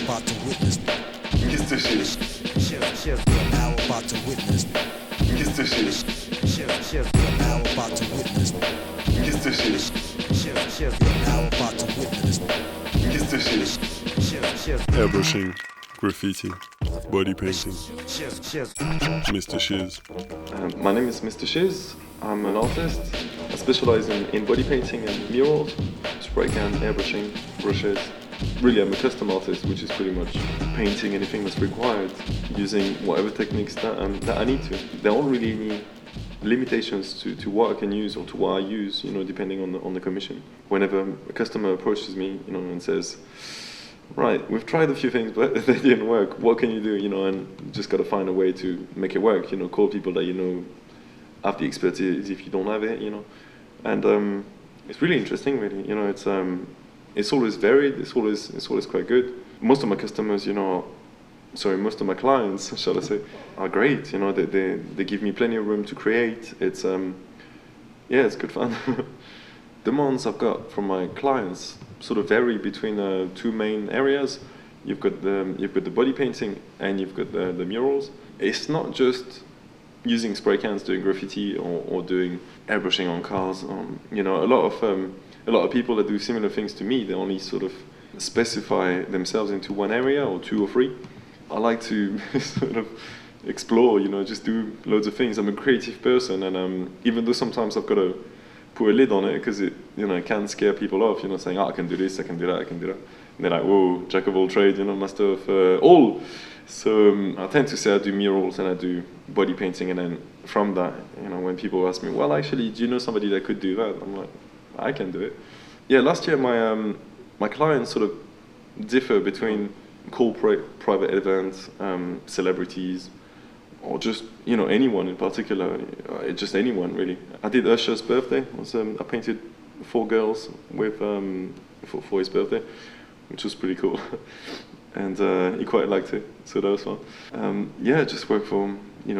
about to witness. Mr Shiz. You're now about to witness. Mr Shiz. You're now about to witness. Mr Shiz. You're now about to witness. Mr Shiz. Airbrushing, graffiti, body painting. Mr Shiz. My name is Mr Shiz. I'm an artist. I specialize in body painting and murals, spray can, airbrushing, brushes. Really, I'm a custom artist, which is pretty much painting anything that's required using whatever techniques that I need to. There aren't really any limitations to what I can use or to what I use, depending on the commission. Whenever a customer approaches me, and says, right, we've tried a few things, but they didn't work. What can you do? And just got to find a way to make it work. Call people that have the expertise if you don't have it. And it's really interesting. Really, it's always varied. It's always quite good. Most of my customers, most of my clients, shall I say, are great. They give me plenty of room to create. It's it's good fun. Demands I've got from my clients sort of vary between two main areas. You've got the body painting and you've got the murals. It's not just using spray cans doing graffiti or doing airbrushing on cars. A lot of people that do similar things to me, they only sort of specify themselves into one area or two or three. I like to sort of explore, just do loads of things. I'm a creative person, and even though sometimes I've got to put a lid on it because it can scare people off, saying, I can do this, I can do that, I can do that. And they're like, whoa, jack of all trades, master of all. So I tend to say I do murals and I do body painting, and then from that, when people ask me, well, actually, do you know somebody that could do that? I'm like, I can do it. Yeah, last year my clients sort of differ between corporate, private events, celebrities, or just anyone in particular, just anyone really. I did Usher's birthday. I painted 4 girls with for his birthday, which was pretty cool, and he quite liked it, so that was fun. Just work for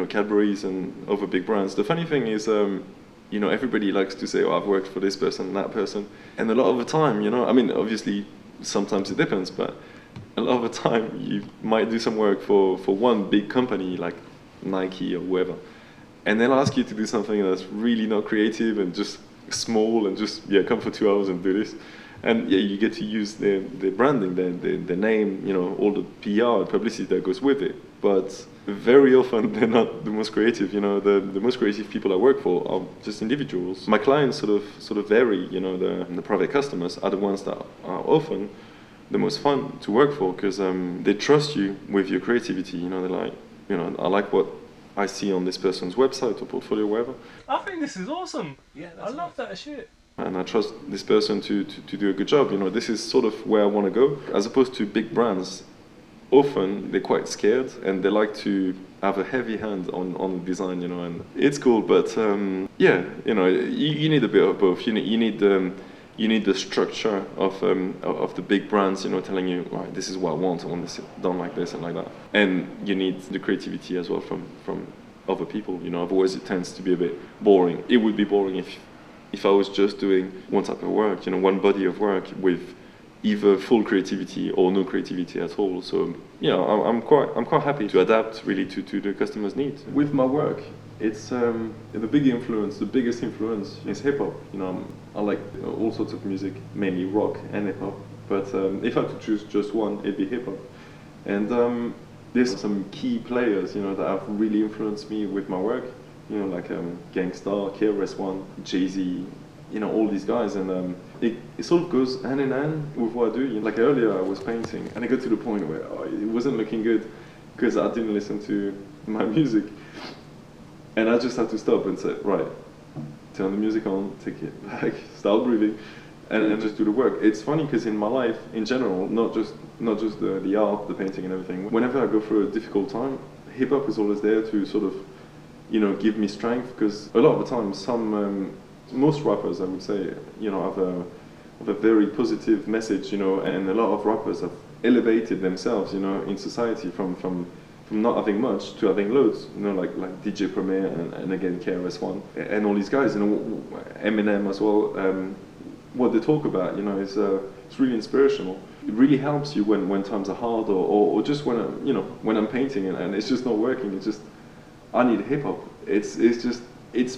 Cadbury's and other big brands. The funny thing is, everybody likes to say, oh, I've worked for this person and that person, and a lot of the time, obviously sometimes it depends, but a lot of the time you might do some work for one big company like Nike or whoever, and they'll ask you to do something that's really not creative and just small and just come for 2 hours and do this, and you get to use their branding, their name, all the PR publicity that goes with it, but very often they're not the most creative. The most creative people I work for are just individuals. My clients sort of vary. The private customers are the ones that are often the most fun to work for because they trust you with your creativity. They're like, I like what I see on this person's website or portfolio, wherever. I think this is awesome. Yeah, I love that shit. And I trust this person to do a good job. This is sort of where I want to go, as opposed to big brands. Often they're quite scared and they like to have a heavy hand on design, and it's cool, but you need a bit of both. You need the structure of the big brands, telling you, right, this is what I want this done like this and like that, and you need the creativity as well from other people. Otherwise it tends to be a bit boring. It would be boring if I was just doing one type of work, one body of work with either full creativity or no creativity at all. So I'm quite happy to adapt really to the customer's needs. With my work, it's the biggest influence is hip hop. I like all sorts of music, mainly rock and hip hop. But if I had to choose just one, it'd be hip hop. And there's some key players, that have really influenced me with my work. Like Gangstar, KRS-One, Jay-Z. All these guys, and it sort of goes hand in hand with what I do. Like earlier I was painting and I got to the point where it wasn't looking good because I didn't listen to my music, and I just had to stop and say, right, turn the music on, take it back, start breathing, and just do the work. It's funny because in my life in general, not just the art, the painting and everything, whenever I go through a difficult time, hip-hop is always there to sort of give me strength, because a lot of the time most rappers, I would say, have a very positive message, and a lot of rappers have elevated themselves, in society from not having much to having loads, like DJ Premier and again KRS-One and all these guys, Eminem as well. What they talk about, is it's really inspirational. it really helps you when times are hard, or just when I'm, you know, when I'm painting and it's just not working. It's just, I need hip hop. It's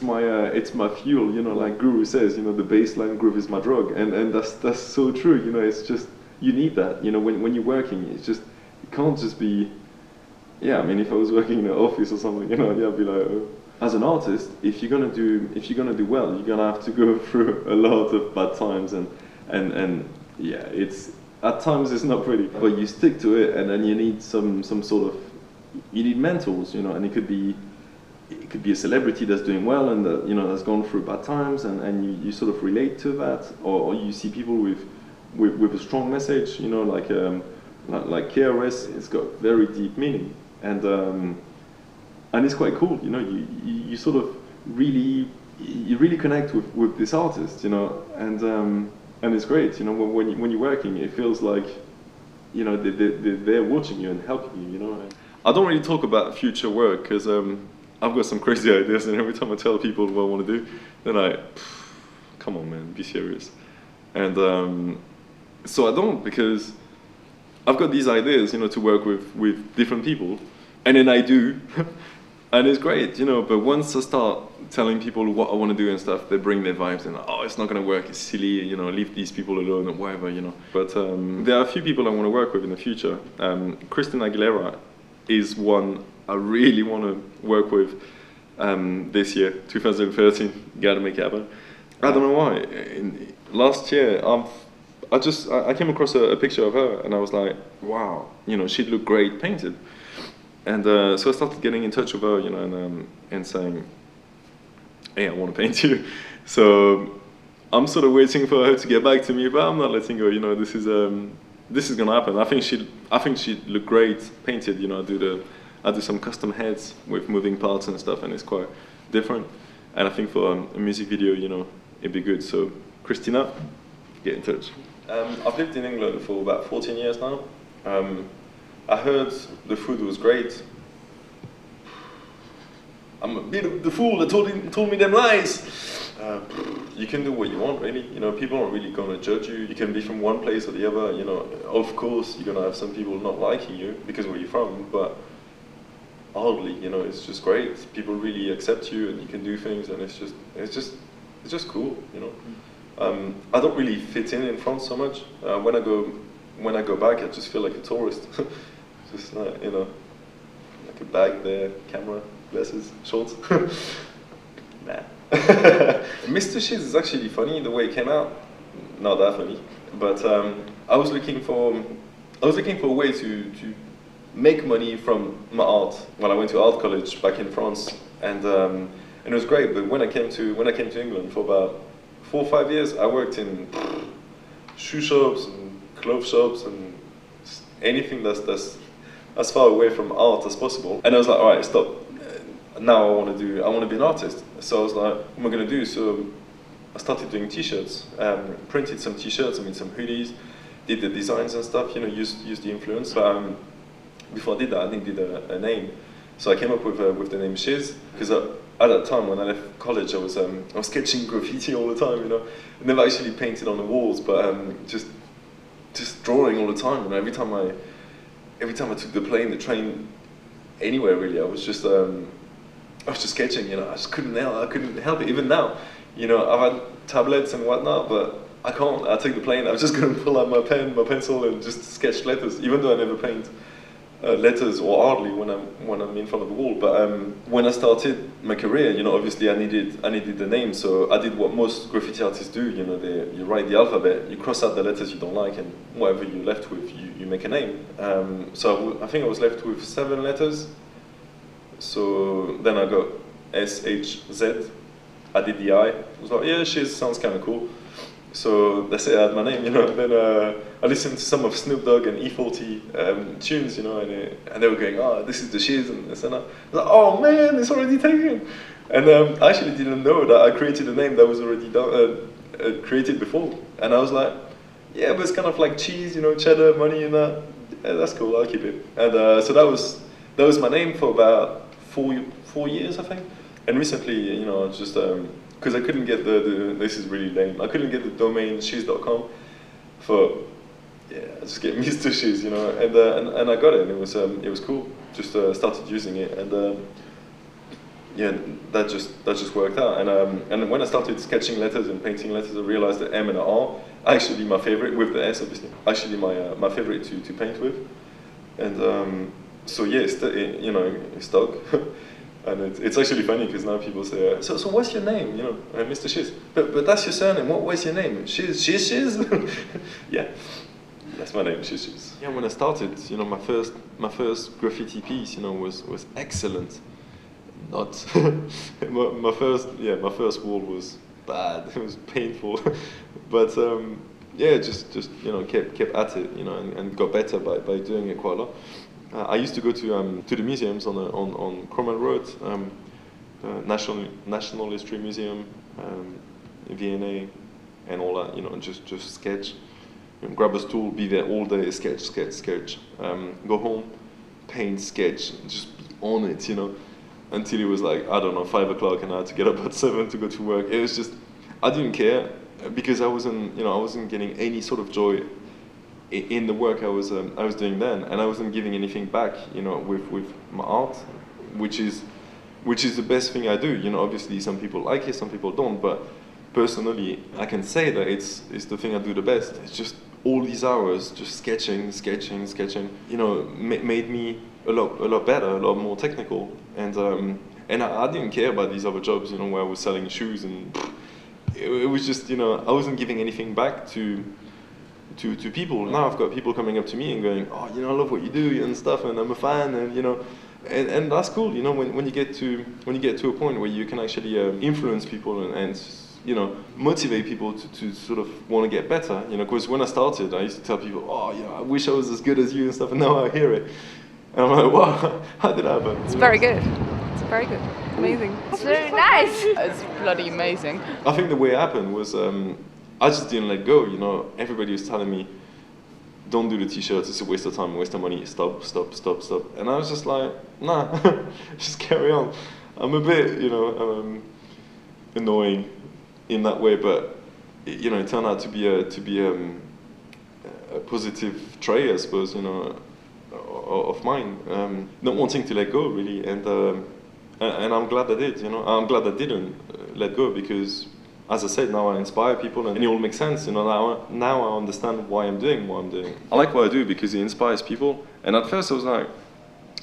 my fuel, you know, like Guru says, you know, the bassline groove is my drug, and that's so true, you know. It's just, you need that, you know, when you're working. It's just, it can't just be, yeah, I mean, if I was working in an office or something, you know, yeah, I'd be like, oh. As an artist, if you're gonna do well, you're gonna have to go through a lot of bad times, and yeah, it's, at times it's not pretty, but you stick to it, and then you need some sort of, you need mentors, you know, and it could be a celebrity that's doing well and that, you know, that's gone through bad times, and you sort of relate to that, or you see people with a strong message, you know, like KRS. It's got very deep meaning, and it's quite cool, you know. You sort of really connect with this artist, you know, and it's great, you know. When you're working, it feels like, you know, they're watching you and helping you, you know. I don't really talk about future work because I've got some crazy ideas, and every time I tell people what I want to do, then come on, man, be serious. And so I don't, because I've got these ideas, you know, to work with different people, and then I do, and it's great, you know. But once I start telling people what I want to do and stuff, they bring their vibes and, oh, it's not going to work, it's silly, you know, leave these people alone or whatever, you know. But there are a few people I want to work with in the future. Christina Aguilera is one I really want to work with this year, 2013. Gotta make it happen. I don't know why. Last year, I came across a picture of her, and I was like, wow, you know, she'd look great painted. And so I started getting in touch with her, you know, and saying, hey, I want to paint you. So I'm sort of waiting for her to get back to me, but I'm not letting go. You know, this is gonna happen. I think she'd look great painted. You know, I do some custom heads with moving parts and stuff, and it's quite different. And I think for a music video, you know, it'd be good. So Christina, get in touch. I've lived in England for about 14 years now. I heard the food was great. I'm a bit of the fool that told me them lies. You can do what you want, really. You know, people aren't really going to judge you. You can be from one place or the other. You know, of course, you're going to have some people not liking you because of where you're from, but hardly, you know, it's just great. People really accept you, and you can do things, and it's just cool, you know. I don't really fit in France so much. When I go back, I just feel like a tourist. Just like, you know, like a bag there, camera, glasses, shorts. Nah. Mr Shiz is actually funny the way it came out. Not that funny, but I was looking for a way to make money from my art when I went to art college back in France, and it was great. But when I came to England for about 4 or 5 years, I worked in shoe shops and clothes shops and anything that's as far away from art as possible. And I was like, all right, stop. Now I want to be an artist. So I was like, what am I going to do? So I started doing t-shirts, printed some t-shirts, I made some hoodies, did the designs and stuff, you know, used the influence. But before I did that, I needed a name. So I came up with the name Shiz, because at that time when I left college, I was sketching graffiti all the time, you know. I never actually painted on the walls, but just drawing all the time. You know, every time I took the plane, the train, anywhere really, I was just sketching. You know, I couldn't help it. Even now, you know, I've had tablets and whatnot, but I can't. I take the plane, I'm just gonna pull out my pen, my pencil, and just sketch letters. Even though I never paint letters, or hardly when I'm in front of the wall. But when I started my career, you know, obviously I needed the name, so I did what most graffiti artists do. You know, you write the alphabet, you cross out the letters you don't like, and whatever you're left with, you make a name. So I think I was left with 7 letters. So then I got SHZ. I did the I. I was like, yeah, Shiz sounds kind of cool. So that's it, I had my name, you know. And then I listened to some of Snoop Dogg and E40 tunes, you know, and they were going, oh, this is the Shiz and this and that. I was like, oh man, it's already taken. And I actually didn't know that I created a name that was already done, created before. And I was like, yeah, but it's kind of like cheese, you know, cheddar, money and that. Yeah, that's cool, I'll keep it. And so that was my name for about 4 years, I think. And recently, you know, just because I couldn't get this is really lame, I couldn't get the domain shiz.com for yeah, I just get Mr Shiz, you know, and I got it, and it was cool. Just started using it, and yeah, that just worked out. And when I started sketching letters and painting letters, I realized that M and R are actually my favorite, with the S obviously, actually my favorite to paint with. And so yeah, you know, it stuck. And it's actually funny because now people say, so what's your name? You know, Mr. Shiz. But that's your surname. What's your name? Shiz? Yeah, that's my name, Shiz. Yeah, when I started, you know, my first graffiti piece, you know, was excellent. Not my first wall was bad. It was painful, but yeah, just you know, kept at it, you know, and got better by doing it quite a lot. I used to go to the museums on Cromwell Road, National History Museum, V&A, and all that. You know, just sketch, you know, grab a stool, be there all day, sketch. Go home, paint, sketch, just be on it. You know, until it was like, I don't know, 5 o'clock, and I had to get up at 7 to go to work. It was just, I didn't care because I wasn't getting any sort of joy in the work I was doing then, and I wasn't giving anything back, you know, with my art, which is the best thing I do. You know, obviously some people like it, some people don't, but personally I can say that it's the thing I do the best. It's just all these hours just sketching. You know, made me a lot better, a lot more technical, and I didn't care about these other jobs, you know, where I was selling shoes, and it was just, you know, I wasn't giving anything back to people. Now I've got people coming up to me and going, oh, you know, I love what you do and stuff, and I'm a fan, and you know, and that's cool, you know, when you get to a point where you can actually influence people and you know, motivate people to sort of want to get better, you know, because when I started, I used to tell people, oh, yeah, I wish I was as good as you and stuff, and now I hear it, and I'm like, wow, how did that happen? It's very good. It's very good. Amazing. It's very nice. It's bloody amazing. I think the way it happened was, I just didn't let go, you know. Everybody was telling me, don't do the t-shirts, it's a waste of time, waste of money, stop. And I was just like, nah, just carry on. I'm a bit, you know, annoying in that way, but you know, it turned out to be a positive trait, I suppose, you know, of mine. Not wanting to let go, really, and I'm glad I did, you know. I'm glad I didn't let go, because as I said, now I inspire people, and it all makes sense, you know. Now I understand why I'm doing what I'm doing. I like what I do because it inspires people, and at first I was like,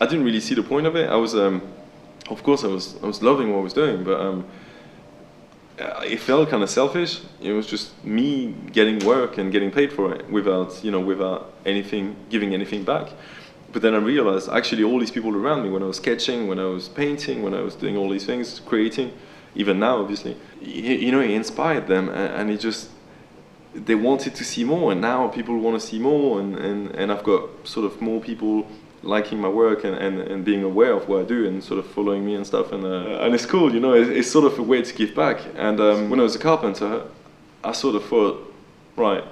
I didn't really see the point of it. I was, of course I was loving what I was doing, but it felt kind of selfish. It was just me getting work and getting paid for it without giving anything back. But then I realized actually all these people around me, when I was sketching, when I was painting, when I was doing all these things, creating, even now obviously, you know, it inspired them, and they wanted to see more, and now people want to see more, and I've got sort of more people liking my work and being aware of what I do and sort of following me and stuff, and it's cool, you know. It's sort of a way to give back. And when I was a carpenter, I sort of thought, right,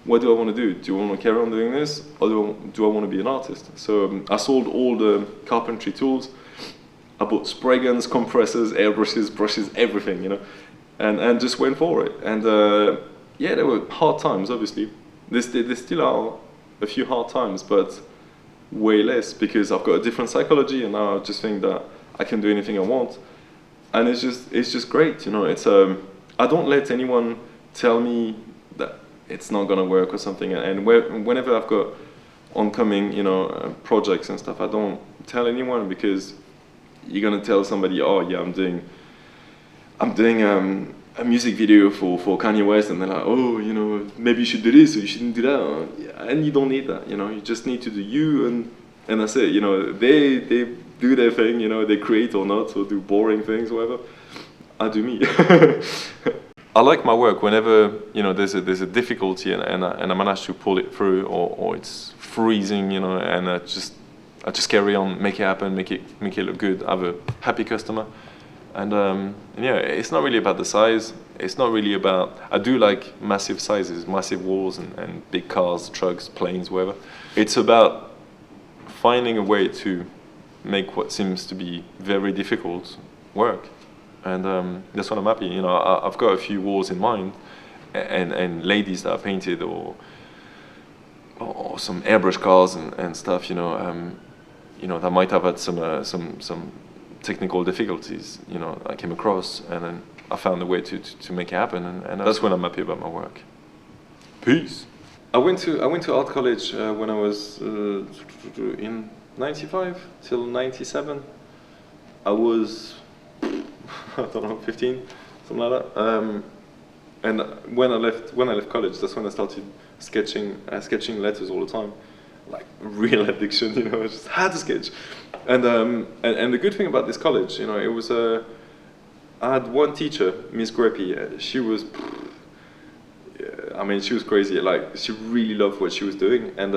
what do I want to do? Do I want to carry on doing this, or do I want to be an artist? So I sold all the carpentry tools. I bought spray guns, compressors, airbrushes, brushes, everything, you know, and just went for it. And yeah, there were hard times, obviously. There still are a few hard times, but way less, because I've got a different psychology, and now I just think that I can do anything I want, and it's just great, you know. It's I don't let anyone tell me that it's not gonna work or something, and whenever I've got oncoming, you know, projects and stuff, I don't tell anyone, because you're gonna tell somebody, oh yeah, I'm doing a music video for Kanye West, and they're like, oh, you know, maybe you should do this or you shouldn't do that, and you don't need that, you know. You just need to do you, and that's it, you know. They do their thing, you know, they create or not, or do boring things, whatever. I do me. I like my work whenever, you know, there's a difficulty, and I manage to pull it through, or it's freezing, you know, and I just carry on, make it happen, make it look good, have a happy customer. And yeah, it's not really about the size. It's not really about, I do like massive sizes, massive walls, and big cars, trucks, planes, whatever. It's about finding a way to make what seems to be very difficult work. And that's what I'm happy. You know, I've got a few walls in mind, and ladies that I painted, or or some airbrush cars and stuff, that might have had some technical difficulties, I came across, and then I found a way to make it happen, and that's when I'm happy about my work. Peace. I went to art college when I was in 95 till 97. I was I don't know, 15, something like that. And when I left college, that's when I started sketching letters all the time, like real addiction. I just had to sketch. And the good thing about this college, it was I had one teacher, Miss Greppy. She was, she was crazy. Like, she really loved what she was doing, and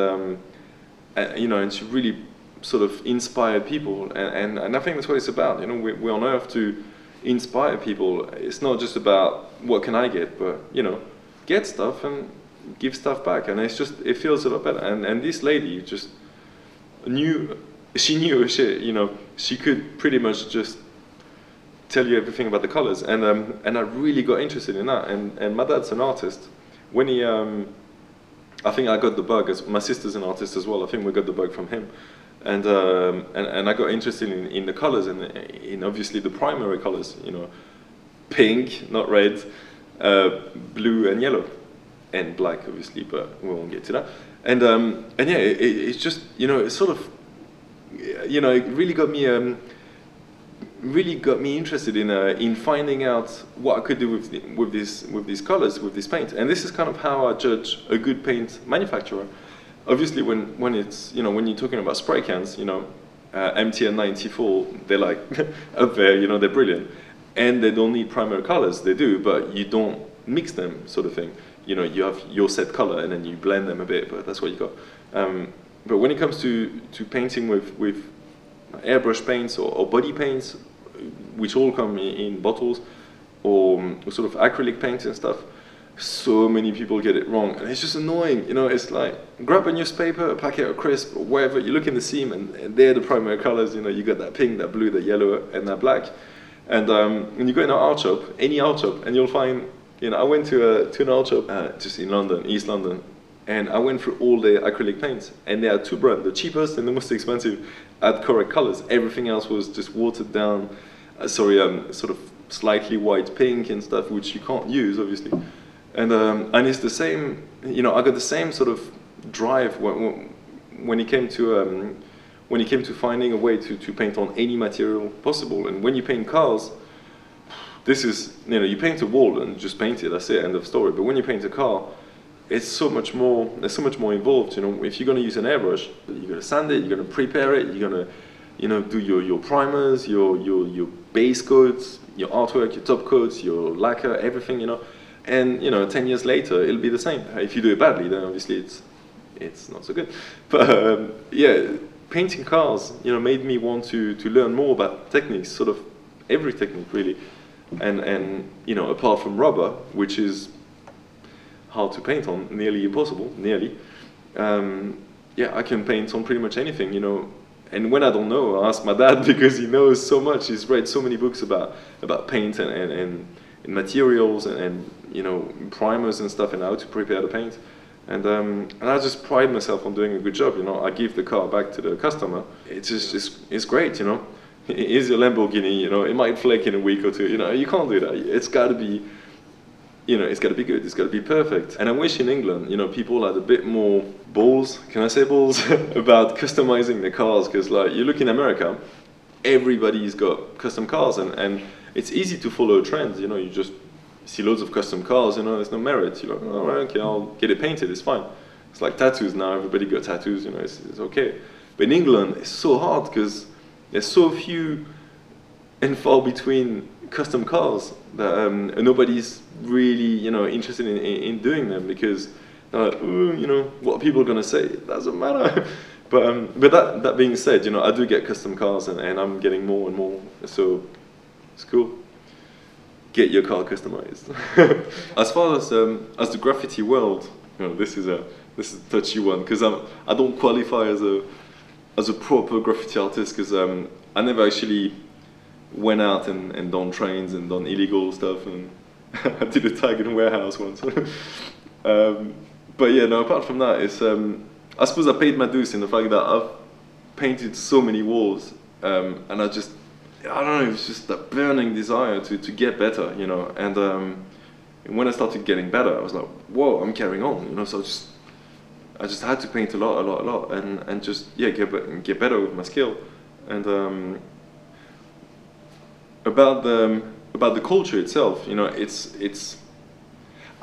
she really sort of inspired people. And I think that's what it's about. We're on earth to inspire people. It's not just about what can I get, but get stuff and give stuff back. And it feels a lot better. And this lady just knew her shit. She could pretty much just tell you everything about the colors, and I really got interested in that. And my dad's an artist. When he, I think I got the bug. My sister's an artist as well. I think we got the bug from him, and I got interested in the colors and in obviously the primary colors. Pink, not red, blue and yellow, and black obviously, but we won't get to that. And yeah, it's just it's sort of it really got me interested in finding out what I could do with these colors, with this paint. And this is kind of how I judge a good paint manufacturer. Obviously, when it's when you're talking about spray cans, MTN 94, they're like up there, they're brilliant, and they don't need primary colors. They do, but you don't mix them, sort of thing. You have your set color, and then you blend them a bit, but that's what you got. But when it comes to painting with airbrush paints or body paints, which all come in bottles, or sort of acrylic paints and stuff, so many people get it wrong, and it's just annoying. It's like, grab a newspaper, a packet of crisp, or wherever, you look in the seam, and they're the primary colors. You got that pink, that blue, that yellow, and that black. And when you go in an art shop, any art shop, and you'll find, I went to an art shop just in London, East London, and I went through all the acrylic paints, and there are two brands, the cheapest and the most expensive, had correct colors. Everything else was just watered down, sort of slightly white pink and stuff, which you can't use, obviously. And it's the same, I got the same sort of drive when it came to finding a way to paint on any material possible. And when you paint cars, this is, you paint a wall and just paint it, that's it, end of story. But when you paint a car, there's so much more involved. If you're going to use an airbrush, you're going to sand it, you're going to prepare it, you're going to do your primers, your base coats, your artwork, your top coats, your lacquer, everything, and 10 years later it'll be the same. If you do it badly, then obviously it's not so good. But yeah, painting cars made me want to learn more about techniques, sort of every technique really, and apart from rubber, which is hard to paint on, nearly impossible, yeah, I can paint on pretty much anything, and when I don't know, I ask my dad, because he knows so much. He's read so many books about paint and materials and primers and stuff, and how to prepare the paint. And I just pride myself on doing a good job. I give the car back to the customer. It's great. It is a Lamborghini. It might flake in a week or two. You can't do that. It's got to be. It's got to be good. It's got to be perfect. And I wish in England, people had a bit more balls. Can I say balls? About customizing their cars, because like you look in America, everybody's got custom cars, and it's easy to follow trends. You just see loads of custom cars. There's no merit. You're like, oh, okay, I'll get it painted. It's fine. It's like tattoos now. Everybody got tattoos. It's okay. But in England, it's so hard because there's so few and far between custom cars that nobody's really interested in doing them, because what are people gonna say? It doesn't matter. But that being said, I do get custom cars, and I'm getting more and more, so it's cool. Get your car customized. As far as the graffiti world, this is a touchy one, because I don't qualify as a proper graffiti artist, because I never actually went out and done trains and done illegal stuff, and I did a tag in a warehouse once. But yeah, no, apart from that, I suppose I paid my dues in the fact that I've painted so many walls, and I don't know, it's just that burning desire to get better, you know. And when I started getting better, I was like, whoa, I'm carrying on, you know. So I just had to paint a lot, and just get better with my skill. And about the culture itself, you know, it's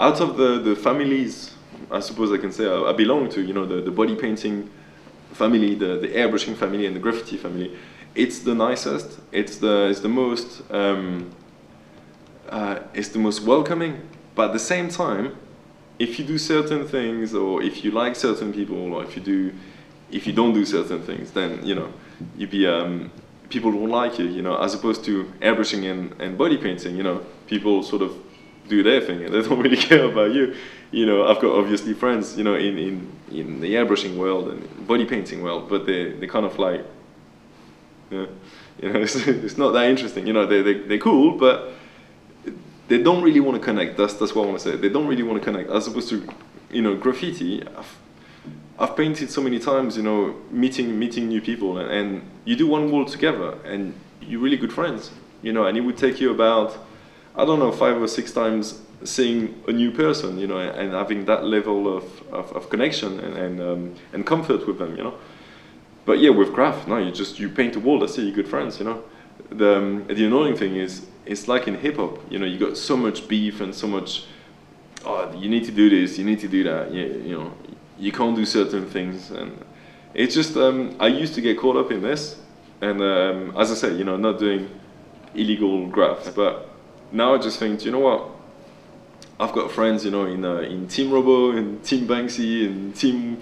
out of the families, I suppose I can say I belong to, you know, the body painting family, the airbrushing family, and the graffiti family. It's the nicest. It's the most welcoming. But at the same time, if you do certain things, or if you like certain people, or if you don't do certain things, then, you know, people won't like you. You know, as opposed to airbrushing and body painting, you know, people sort of do their thing and they don't really care about you. You know, I've got obviously friends, you know, in the airbrushing world and body painting world, but they kind of like, you know, it's not that interesting. You know, they're cool, but they don't really want to connect. That's what I want to say. They don't really want to connect. As opposed to, you know, graffiti. I've painted so many times, you know, meeting new people, and you do one wall together, and you're really good friends, you know. And it would take you about, I don't know, 5 or 6 times seeing a new person, you know, and having that level of connection and comfort with them, you know. But yeah, with graph, no, you paint a wall, that's it, you're good friends, you know. The annoying thing is, it's like in hip hop, you know, you got so much beef and so much, oh, you need to do this, you need to do that, you know, you can't do certain things, and it's just, I used to get caught up in this, and as I say, you know, not doing illegal graphs, but now I just think, you know what, I've got friends, you know, in Team Robo, in Team Banksy, in Team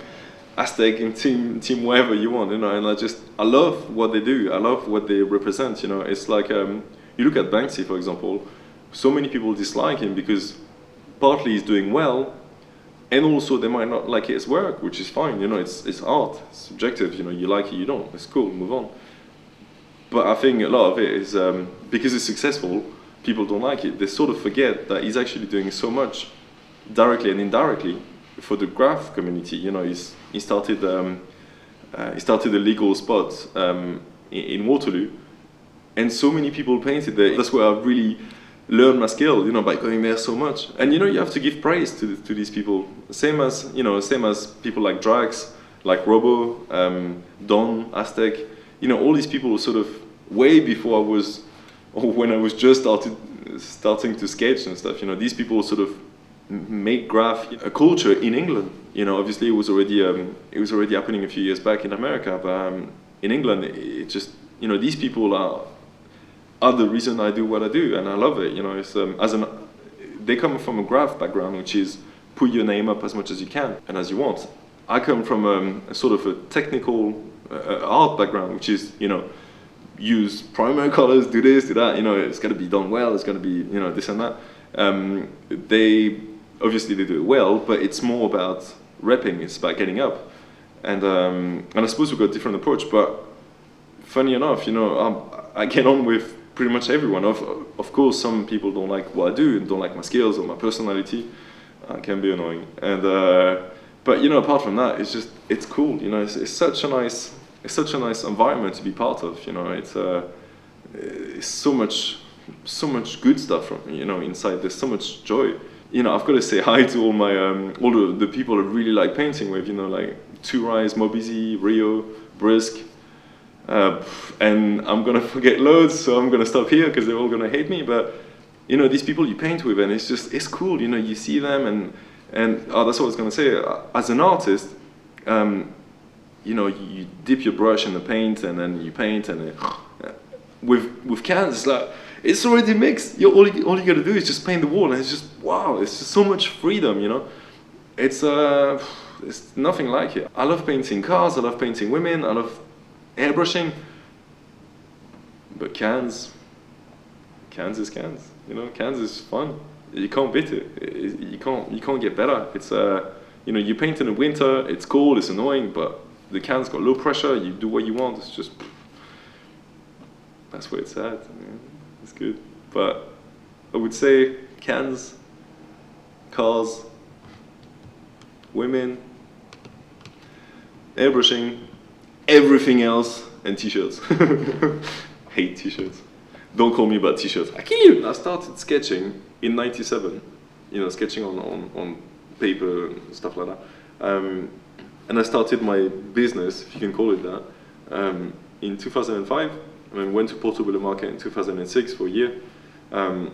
Aztec, in Team whatever you want, you know, and I love what they do, I love what they represent, you know. It's like, you look at Banksy, for example, so many people dislike him because partly he's doing well, and also they might not like his work, which is fine, you know, it's art, it's subjective, you know, you like it, you don't, it's cool, move on. But I think a lot of it is, because it's successful, people don't like it. They sort of forget that he's actually doing so much, directly and indirectly, for the graph community. You know, he started a legal spot in Waterloo, and so many people painted there. That's where I really learned my skill, you know, by going there so much. And you know, you have to give praise to these people. Same as people like Drax, like Robo, Don, Aztec. You know, all these people were sort of way before I was, or when I was just starting to sketch and stuff. You know, these people sort of make graph a culture in England. You know, obviously it was already happening a few years back in America, but in England, it just, you know, these people are the reason I do what I do, and I love it. You know, it's they come from a graph background, which is put your name up as much as you can and as you want. I come from a sort of a technical art background, which is, you know, use primary colors, do this, do that. You know, it's got to be done well. It's got to be, you know, this and that. They do it well, but it's more about repping. It's about getting up, and I suppose we've got a different approach. But funny enough, you know, I get on with pretty much everyone. Of course, some people don't like what I do and don't like my skills or my personality. Can be annoying, and but you know, apart from that, it's cool. You know, it's such a nice environment to be part of. You know, it's so much good stuff from, you know, inside. There's so much joy. You know, I've got to say hi to all my all the people I really like painting with. You know, like Two Rise, Mobizy, Rio, Brisk. And I'm gonna forget loads, so I'm gonna stop here because they're all gonna hate me. But you know, these people you paint with, and it's cool. You know, you see them, and that's what I was gonna say. As an artist, you know, you dip your brush in the paint, and then you paint, and with cans, it's like it's already mixed. All you gotta do is just paint the wall, and it's just wow. It's just so much freedom. You know, it's nothing like it. I love painting cars. I love painting women. I love airbrushing, but cans is cans. You know, cans is fun. You can't beat it. You can't get better. It's you know, you paint in the winter. It's cold. It's annoying, but the can's got low pressure. You do what you want. It's just, that's where it's at. It's good. But I would say cans, cars, women, airbrushing, everything else, and t-shirts. Hate t-shirts. Don't call me about t-shirts. I kill you. I started sketching in '97. You know, sketching on paper and stuff like that. And I started my business, if you can call it that, in 2005. I went to Portobello Market in 2006 for a year. And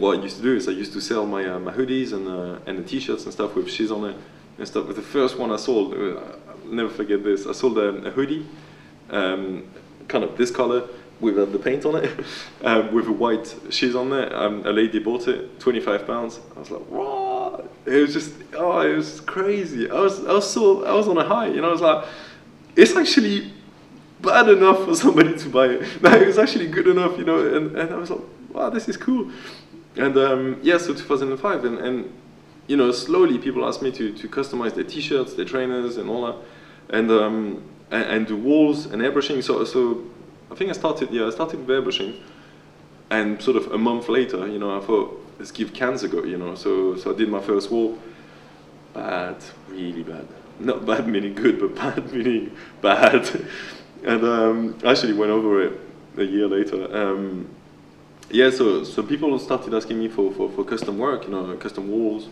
what I used to do is I used to sell my hoodies and the t-shirts and stuff with Shiz on it and stuff. But the first one I sold, I'll never forget this. I sold a hoodie, kind of this color with the paint on it, with a white Shiz on there. A lady bought it, £25. I was like, what? It was just, oh, it was crazy. I was on a high. You know, I was like, it's actually bad enough for somebody to buy it. No, it was actually good enough, you know. And I was like, wow, this is cool. And yeah, so 2005, and you know, slowly people asked me to customize their t-shirts, their trainers, and all that, and do walls and airbrushing. So I think I started with airbrushing, and sort of a month later, you know, I thought, let's give cans a go, you know. So I did my first wall. Bad, really bad. Not bad meaning good, but bad meaning bad. And I actually went over it a year later. Yeah, so people started asking me for custom work, you know, custom walls.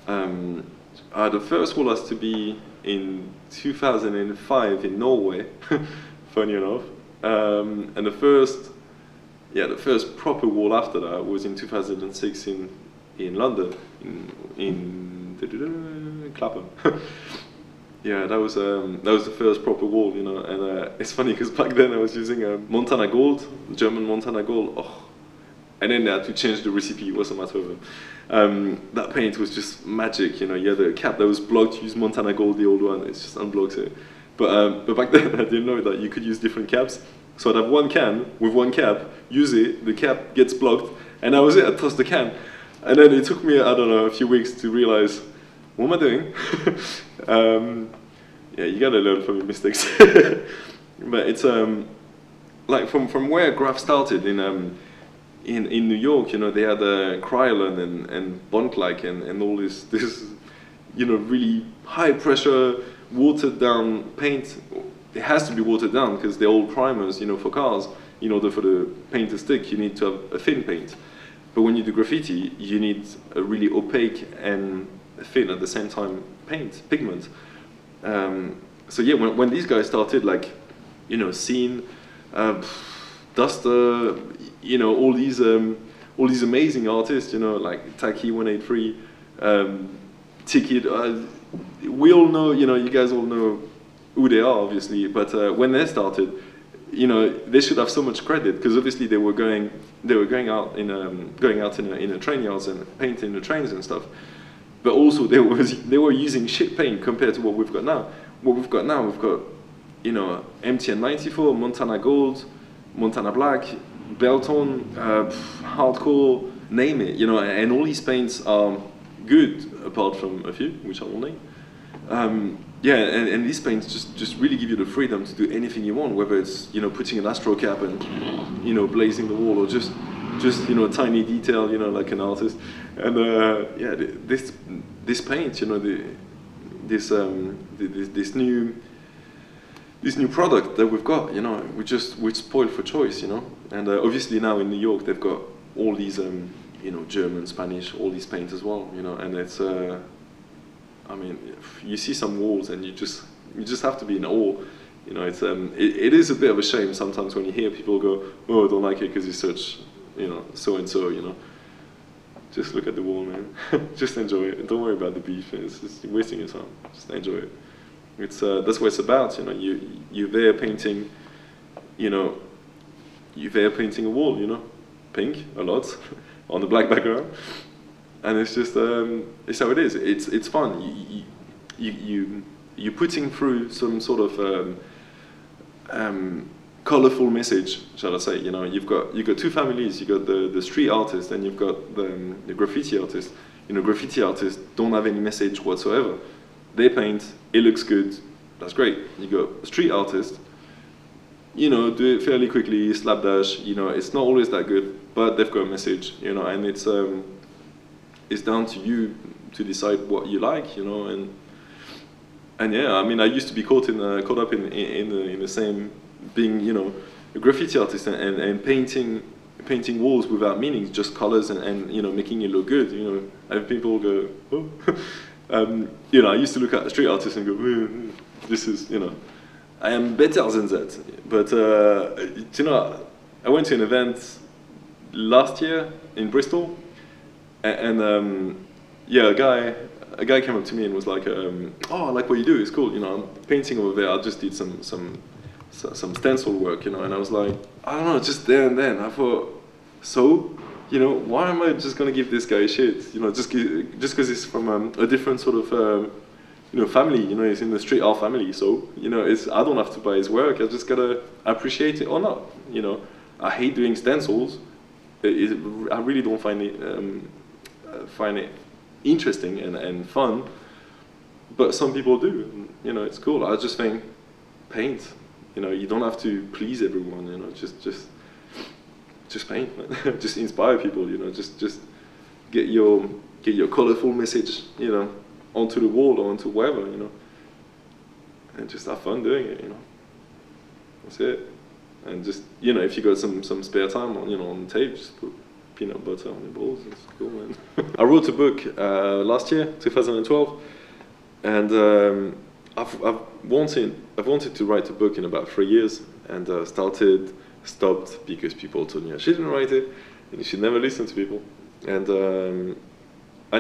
The first wall has to be in 2005 in Norway, funny enough. And the first proper wall after that was in 2006 in London, in Clapham. Yeah, that was the first proper wall, you know. And it's funny because back then I was using Montana Gold, German Montana Gold. Oh. And then they had to change the recipe. What's the matter with them? That paint was just magic, you know. You had a cap that was blocked. You use Montana Gold, the old one. It's just unblocked it. But back then I didn't know that you could use different caps. So I'd have one can with one cap, use it, the cap gets blocked, and that was it. I tossed the can, and then it took me, I don't know, a few weeks to realize, what am I doing? Yeah, you gotta learn from your mistakes. But it's like from where graph started in New York, you know, they had Krylon and Bontlike and all this, you know, really high pressure, watered down paint. It has to be watered down because they're all primers, you know, for cars. In order for the paint to stick, you need to have a thin paint. But when you do graffiti, you need a really opaque and thin at the same time pigment. So yeah, when these guys started, like, you know, Scene, Duster, you know, all these amazing artists, you know, like Taki 183, Ticket. We all know, you know, you guys all know who they are, obviously. But when they started, you know, they should have so much credit because obviously they were going out in the train yards and painting the trains and stuff. But also they were using shit paint compared to what we've got now. We've got, you know, MTN 94, Montana Gold, Montana Black, Belton, Hardcore, name it, you know, and all these paints are good apart from a few, which I will name. Yeah, and these paints just really give you the freedom to do anything you want, whether it's, you know, putting an astro cap and, you know, blazing the wall, or just you know, tiny detail, you know, like an artist. And yeah, this paint, you know, this new product that we've got, you know, we're spoiled for choice, you know. And obviously now in New York they've got all these, you know, German, Spanish, all these paints as well, you know. And it's, I mean, you see some walls and you just have to be in awe, you know. It's it is a bit of a shame sometimes when you hear people go, oh, I don't like it because it's such, you know, so and so, you know. Just look at the wall, man. Just enjoy it. Don't worry about the beef. It's just wasting your time. Just enjoy it. It's that's what it's about, you know. You're there painting, you know. You're there painting a wall, you know, pink a lot on the black background, and it's just it's how it is. It's fun. You're putting through some sort of colorful message, shall I say? You know, you've got two families. You got the street artist, and you've got the graffiti artist. You know, graffiti artists don't have any message whatsoever. They paint, it looks good, that's great. You got a street artist, you know, do it fairly quickly, slapdash, you know, it's not always that good, but they've got a message, you know, and it's down to you to decide what you like, you know, and And yeah, I mean, I used to be caught up in the same, being, you know, a graffiti artist and painting walls without meaning, just colors and you know, making it look good. You know, and people go, oh. You know, I used to look at street artists and go, this is, you know, I am better than that. But you know, I went to an event last year in Bristol, and yeah, a guy came up to me and was like, oh, I like what you do, it's cool, you know, I'm painting over there, I just did some stencil work, you know, and I was like, I don't know, just there and then, I thought, so, you know, why am I just gonna give this guy shit, you know, just because he's from a different sort of, you know, family, you know, he's in the street art family, so, you know, I don't have to buy his work, I just gotta appreciate it or not, you know. I hate doing stencils, I really don't find it interesting and fun, but some people do, you know, it's cool. I just think, paint, you know, you don't have to please everyone, you know, just paint, just inspire people, you know, just get your colorful message, you know, onto the wall or onto wherever, you know, and just have fun doing it, you know, that's it. And just, you know, if you got some spare time on, you know, on the tape, just put peanut butter on your balls, it's cool, man. I wrote a book last year, 2012, and I've wanted to write a book in about 3 years, and stopped because people told me I shouldn't write it, and you should never listen to people. And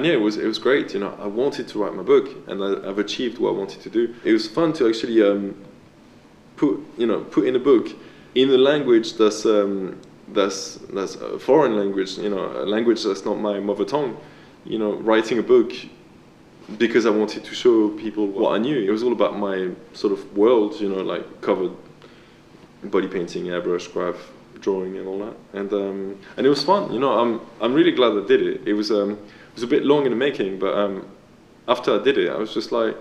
yeah, it was great, you know. I wanted to write my book, and I've achieved what I wanted to do. It was fun to actually put in a book in a language that's a foreign language, you know, a language that's not my mother tongue, you know, writing a book because I wanted to show people what I knew. It was all about my sort of world, you know, like covered body painting, airbrush, graph, drawing, and all that. And it was fun, you know. I'm really glad I did it. It was a bit long in the making, but after I did it, I was just like,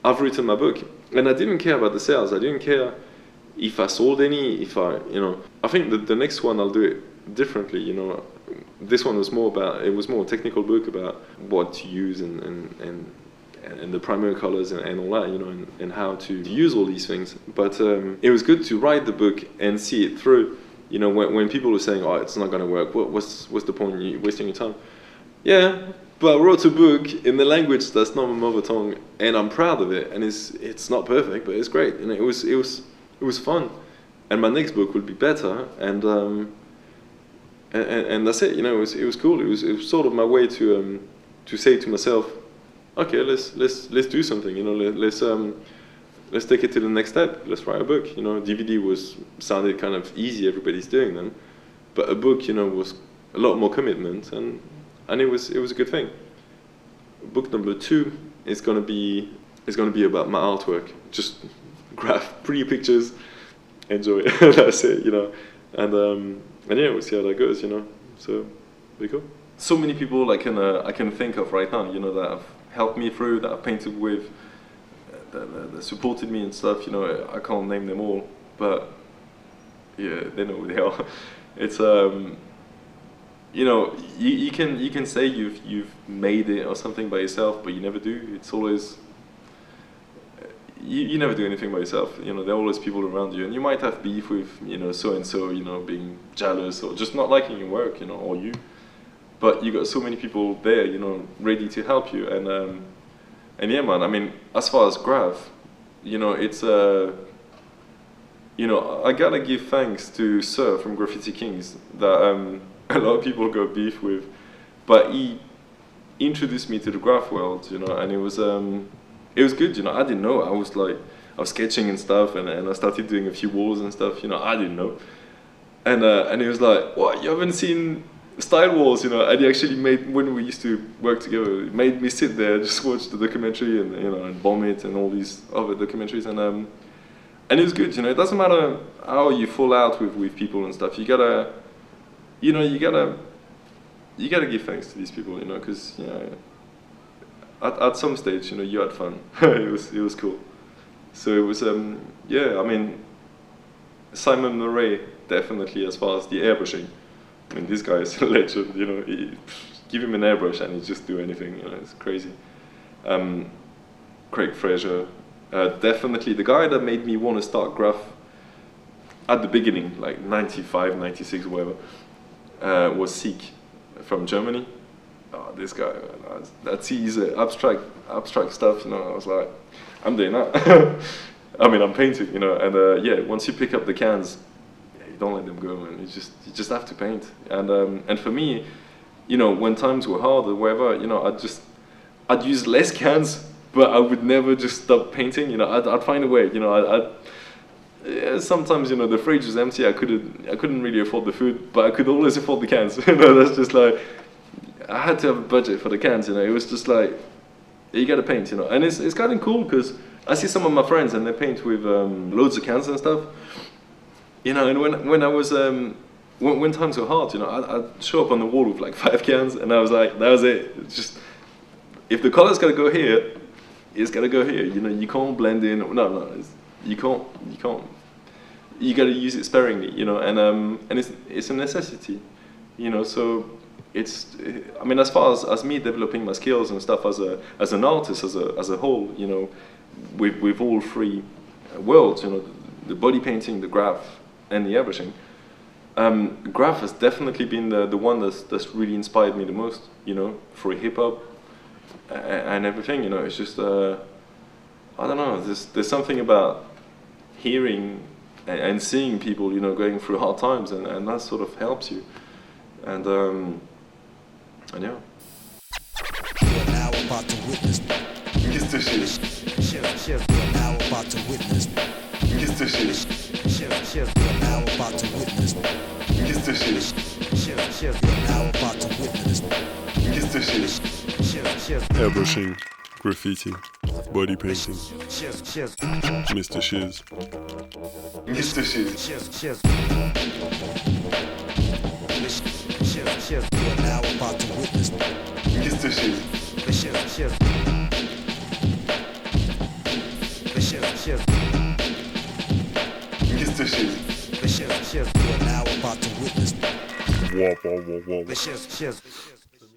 I've written my book, and I didn't care about the sales. I didn't care if I sold any, you know. I think that the next one I'll do it differently, you know. This one was more a technical book about what to use and the primary colors and all that, you know, and how to use all these things. But it was good to write the book and see it through, you know, when people were saying, oh, it's not going to work, what's the point, you wasting your time? Yeah, but I wrote a book in the language that's not my mother tongue, and I'm proud of it, and it's not perfect, but it's great, and it was fun, and my next book will be better, and that's it, you know. It was cool. It was sort of my way to say to myself, okay, let's do something, you know. Let's take it to the next step. Let's write a book, you know. DVD sounded kind of easy. Everybody's doing them, but a book, you know, was a lot more commitment, and it was a good thing. Book number 2 is gonna be about my artwork. Just graph pretty pictures, enjoy it. That's it, you know. And yeah, we'll see how that goes, you know. So very cool. So many people I can think of right now, you know, that have helped me through, that I've painted with, that supported me and stuff. You know, I can't name them all, but yeah, they know who they are. It's you know, you can say you've made it or something by yourself, but you never do. It's always you never do anything by yourself. You know, there are always people around you, and you might have beef with, you know, so and so, you know, being jealous or just not liking your work, you know, or you. But you got so many people there, you know, ready to help you, and yeah, man. I mean, as far as graph, you know, it's you know, I gotta give thanks to Sir from Graffiti Kings that a lot of people got beef with, but he introduced me to the graph world, you know, and it was good, you know. I didn't know. I was sketching and stuff, and I started doing a few walls and stuff, you know. I didn't know, and he was like, "What? You haven't seen style walls, you know?" And he actually made, when we used to work together, he made me sit there, just watch the documentary, and you know, and bomb it, and all these other documentaries, and it was good, you know. It doesn't matter how you fall out with people and stuff. You gotta give thanks to these people, you know, because, you know, at some stage, you know, you had fun. it was cool. So it was yeah, I mean, Simon Murray, definitely, as far as the airbrushing. I mean, this guy is a legend, you know. Give him an airbrush and he'll just do anything, you know. It's crazy. Craig Fraser. Definitely the guy that made me want to start graph at the beginning, like 95, 96, whatever, was Seek from Germany. Oh, this guy, man, that's his abstract stuff, you know. I was like, I'm doing that. I mean, I'm painting, you know, and yeah, once you pick up the cans, yeah, you don't let them go, man. You just have to paint. And for me, you know, when times were hard or whatever, you know, I'd use less cans, but I would never just stop painting. You know, I'd find a way. You know, yeah, sometimes, you know, the fridge was empty. I couldn't really afford the food, but I could always afford the cans. You know, that's just like, I had to have a budget for the cans. You know, it was just like, you gotta paint. You know, and it's kind of cool because I see some of my friends and they paint with loads of cans and stuff. You know, and when I was when times were hard, you know, I'd show up on the wall with like 5 cans, and I was like, that was it. It's just, if the color's gotta go here, it's gotta go here. You know, you can't blend in. No, you can't. You gotta use it sparingly. You know, and it's a necessity. You know, so I mean, as far as me developing my skills and stuff as an artist as a whole, you know, with all 3 worlds, you know, the body painting, the graph, and the airbrushing. Graph has definitely been the one that's really inspired me the most, you know, for hip hop and everything. You know, it's just I don't know. There's something about hearing and seeing people, you know, going through hard times, and that sort of helps you. And yeah. You're now about to witness. Mr Shiz. You're now about to witness. Mr Shiz. You're now about to witness. Mr Shiz. You're now about to witness. Mr Shiz. Airbrushing, graffiti, body painting. Mr Shiz. Mr Shiz. You're now about to witness. Mr Shiz. Mr Shiz. You're now about to witness. Whoa. The shift.